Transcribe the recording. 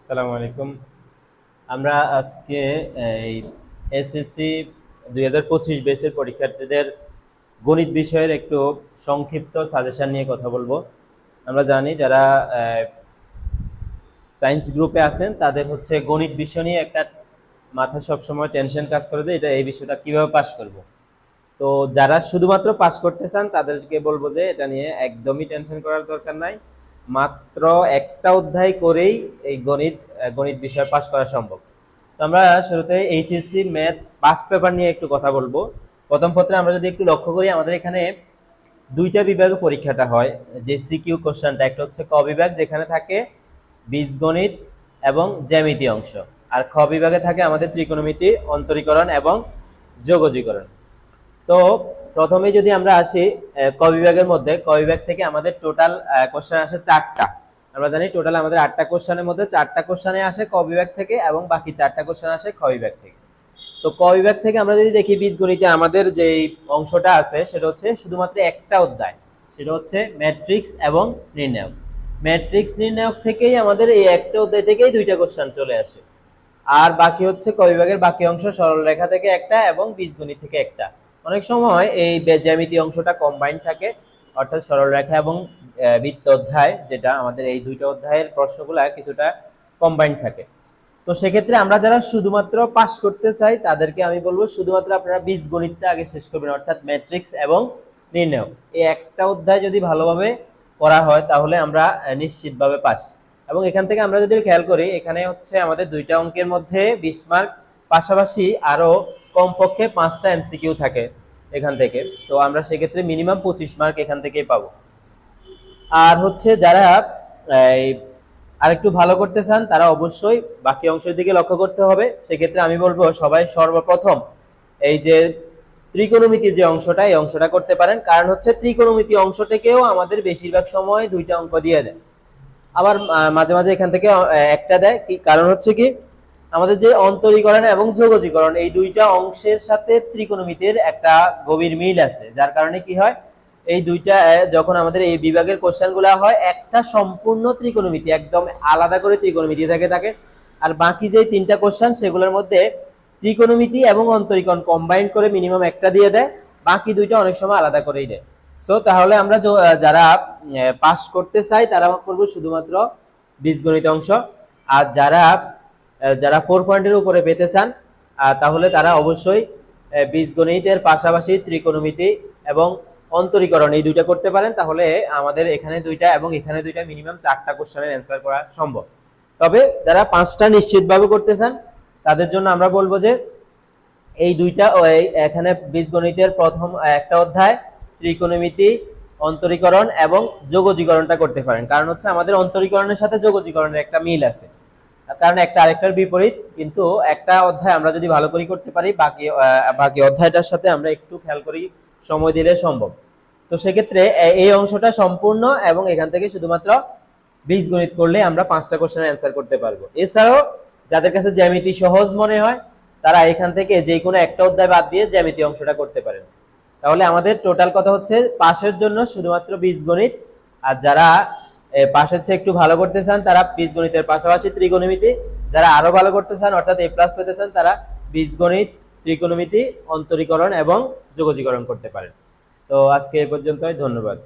আসসালামু আলাইকুম। আমরা আজকে এই এসএসসি 2025 বেসের পরীক্ষার্থীদের গণিত বিষয়ের একটু সংক্ষিপ্ত সাজেশন নিয়ে কথা বলবো। আমরা জানি যারা সায়েন্স গ্রুপে আছেন তাদের হচ্ছে গণিত বিষয় নিয়ে একটা মাথা সবসময় টেনশন কাজ করে যে এই বিষয়টা কিভাবে পাস করব। তো যারা শুধুমাত্র পাস করতে চান তাদেরকে বলবো যে এটা নিয়ে একদমই টেনশন করার দরকার নাই। মাত্র একটা অধ্যায় করেই এই গণিত বিষয় পাস করা সম্ভব। তো আমরা শুরুতে এইচএসসি ম্যাথ পাস পেপার নিয়ে একটু কথা বলবো। প্রথম পত্রে আমরা যদি একটু লক্ষ্য করি, আমাদের এখানে দুইটা বিভাগে পরীক্ষাটা হয়। যে সিকিউ কোশ্চেনটা, একটা হচ্ছে ক বিভাগ যেখানে থাকে বীজগণিত এবং জ্যামিতি অংশ, আর খ বিভাগে থাকে আমাদের ত্রিকোণমিতি, অন্তরীকরণ এবং যোগজীকরণ। তো প্রথমে যদি আমরা আসি ক বিভাগের মধ্যে, ক বিভাগ থেকে আমাদের টোটাল কোশ্চেন আসে 4টা। আমরা জানি টোটাল আমাদের 8টা কোশ্চেনের মধ্যে 4টা কোশ্চেনে আসে ক বিভাগ থেকে এবং বাকি 4টা কোশ্চেন আসে খ বিভাগ থেকে। তো ক বিভাগ থেকে আমরা যদি দেখি বীজগণিতে আমাদের যে অংশটা আছে সেটা হচ্ছে শুধুমাত্র একটা অধ্যায়, সেটা হচ্ছে ম্যাট্রিক্স এবং নির্ণায়ক। ম্যাট্রিক্স নির্ণায়ক থেকেই আমাদের এই একটা অধ্যায় থেকেই দুইটা কোশ্চেন চলে আসে। আর বাকি হচ্ছে ক বিভাগের বাকি অংশ সরলরেখা থেকে একটা এবং বীজগণিত থেকে একটা। অনেক সময় এই জ্যামিতি অংশটা কম্বাইন্ড থাকে, অর্থাৎ সরলরেখা এবং বৃত্ত অধ্যায়, যেটা আমাদের এই দুইটা অধ্যায়ের প্রশ্নগুলো কিছুটা কম্বাইন্ড থাকে। তো সেক্ষেত্রে আমরা যারা শুধুমাত্র পাস করতে চাই তাদেরকে আমি বলবো শুধুমাত্র আপনারা বীজগণিতটা আগে শেষ করবেন, অর্থাৎ ম্যাট্রিক্স এবং নির্ণায়ক। এই একটা অধ্যায় যদি ভালোভাবে করা হয় তাহলে আমরা নিশ্চিতভাবে পাস। এবং এখান থেকে আমরা যদি খেয়াল করি, এখানে হচ্ছে আমাদের দুইটা অঙ্কের মধ্যে 20 মার্ক, পাশাপাশি আরো কমপক্ষে 5টা এমসিকিউ থাকে এখান থেকে। তো আমরা সেক্ষেত্রে মিনিমাম 25 মার্ক এখান থেকেই পাবো। আর হচ্ছে যারা আরেকটু ভালো করতে চান তারা অবশ্যই বাকি অংশের দিকে লক্ষ্য করতে হবে। সেক্ষেত্রে আমি বলবো সবাই সর্বপ্রথম এই যে ত্রিকোণমিতির যে অংশটা, এই অংশটা করতে পারেন। কারণ হচ্ছে ত্রিকোণমিতি অংশটাকেও আমাদের বেশিরভাগ সময় দুইটা অঙ্ক দিয়ে দেয়, আবার মাঝে মাঝে এখান থেকে একটা দেয়। কি কারণ হচ্ছে কি, আমাদের যে অন্তরীকরণ এবং যোগজীকরণ এই দুইটা অংশের সাথে ত্রিকোণমিতির একটা গভীর মিল আছে, যার কারণে কি হয়, এই দুইটা যখন আমাদের এই বিভাগের কোশ্চেন গুলা হয়, একটা সম্পূর্ণ ত্রিকোণমিতি একদম আলাদা করে ত্রিকোণমিতি থাকে, আর বাকি যে 3টা কোশ্চেন সেগুলোর মধ্যে ত্রিকোণমিতি এবং অন্তরীকরণ কম্বাইন করে মিনিমাম একটা দিয়ে দেয়, বাকি দুইটা অনেক সময় আলাদা করেই দেয়। সো তাহলে আমরা যারা পাস করতে চাই তারা করবো শুধুমাত্র বীজগণিত অংশ। আর যারা যারা 4 পয়েন্টের উপরে পেতে চান তাহলে তারা অবশ্যই বীজগণিতের পাশাপাশি ত্রিকোণমিতি এবং অন্তরীকরণ এই দুইটা করতে পারেন। তাহলে আমাদের এখানে দুইটা এবং এখানে দুইটা মিনিমাম 4টা কোশ্চেনের অ্যান্সার করা সম্ভব। তবে যারা 5টা নিশ্চিতভাবে করতে চান তাদের জন্য আমরা বলবো যে এই দুইটা এখানে বীজগণিতের প্রথম একটা অধ্যায়, ত্রিকোণমিতি, অন্তরীকরণ এবং যোগজীকরণটা করতে পারেন। কারণ হচ্ছে আমাদের অন্তরীকরণের সাথে যোগজীকরণের একটা মিল আছে, কারণ একটা আরেকটার বিপরীত। কিন্তু একটা অধ্যায় আমরা যদি ভালো করে করতে পারি, বাকি অধ্যায়টার সাথে আমরা একটু খেয়াল করি, সময় দিলে সম্ভব। তো সেক্ষেত্রে এই অংশটা সম্পূর্ণ এবং এখান থেকে শুধুমাত্র বীজগণিত করলে আমরা 5টা কোশ্চেনের অ্যান্সার করতে পারবো। এছাড়াও যাদের কাছে জ্যামিতি সহজ মনে হয় তারা এখান থেকে যে কোনো একটা অধ্যায় বাদ দিয়ে জ্যামিতি অংশটা করতে পারেন। তাহলে আমাদের টোটাল কথা হচ্ছে পাশের জন্য শুধুমাত্র বীজগণিত, আর যারা পাশের চেয়ে একটু ভালো করতে চান তারা বীজগণিতের পাশাপাশি ত্রিকোণমিতি, যারা আরো ভালো করতে চান অর্থাৎ এ প্লাস পেতে চান তারা বীজগণিত, ত্রিকোণমিতি, অন্তরীকরণ এবং যোগজীকরণ করতে পারেন। তো আজকে এই পর্যন্তই, ধন্যবাদ।